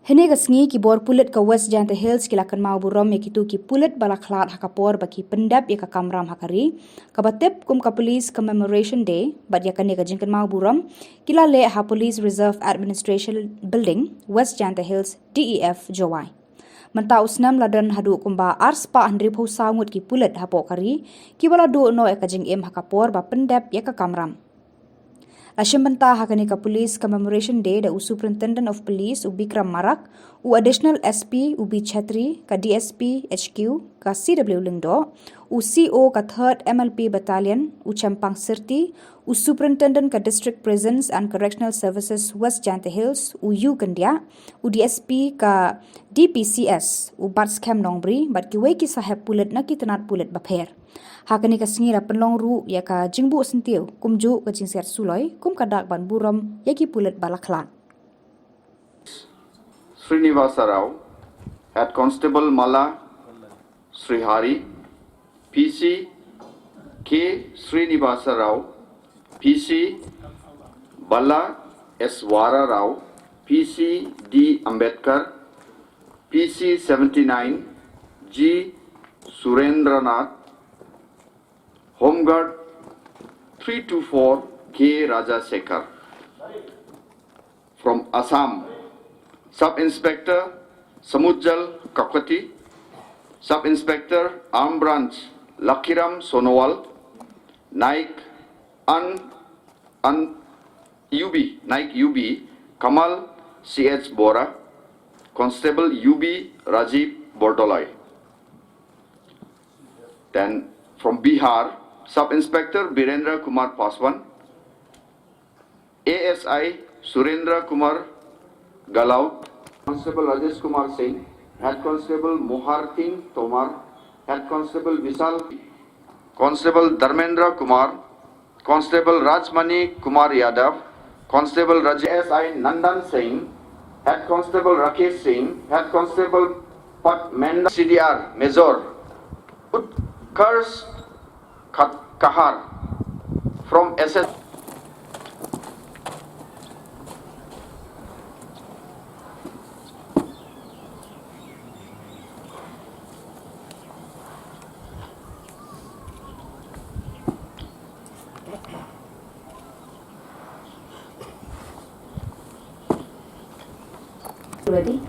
Hene gasngi ki bor Pulit ka West Jante Hills ki la Kynmaw Burom ki tu ki Pulit Bala Khlad hakapor baki pendap ya ka kamram hakari kabatep kum ka police commemoration day bat ya kane ka Kynmaw Burom kila le ha police reserve administration building West Jante Hills DEF Jowai menta usnam ladan hadu kumba arspa andri phosa ngut ki Pulit hapo kari ki bala do no ka em hakapor ba pendap ya ka kamram Ashimanta hakani ka police commemoration day da superintendent of police Bikram Marak u additional SP ubi Chatri ka DSP HQ ka CW Lingdo u CO ka 3rd MLP battalion u Champang Sirti u superintendent ka district prisons and correctional services West Jante Hills u Kandia u DSP ka DPCS u Batskham Nongbri bat ki ki sahab Pulit na kitanat Pulit bapher hakani ka singira penlong ru ya ka jingbu sentiu kumju ka jingser suloi kum kadak ban Burom ya ki Pulit Bala Khlad Srinivasa Rao, Head Constable Mala Srihari, PC K Srinivasa Rao, PC Bala S Wara Rao, PC D Ambedkar, PC 79 G Surendranath, Homeguard 324 K Raja Sekhar. From Assam, Sub-Inspector Samujjal Kakati, Sub-Inspector Arm Branch Lakiram Sonowal, Naik UB Kamal CH Bora, Constable UB Rajiv Bordoloi. Then from Bihar, Sub-Inspector Birendra Kumar Paswan, ASI Surendra Kumar Galaut, Constable Rajesh Kumar Singh, Head Constable Mohar Singh Tomar, Head Constable Vishal, Constable Dharmendra Kumar, Constable Rajmani Kumar Yadav, Constable Rajesh SI Nandan Singh, Head Constable Rakesh Singh, Head Constable Pat Menda CDR Major Utkars Kahar from SS. Ready?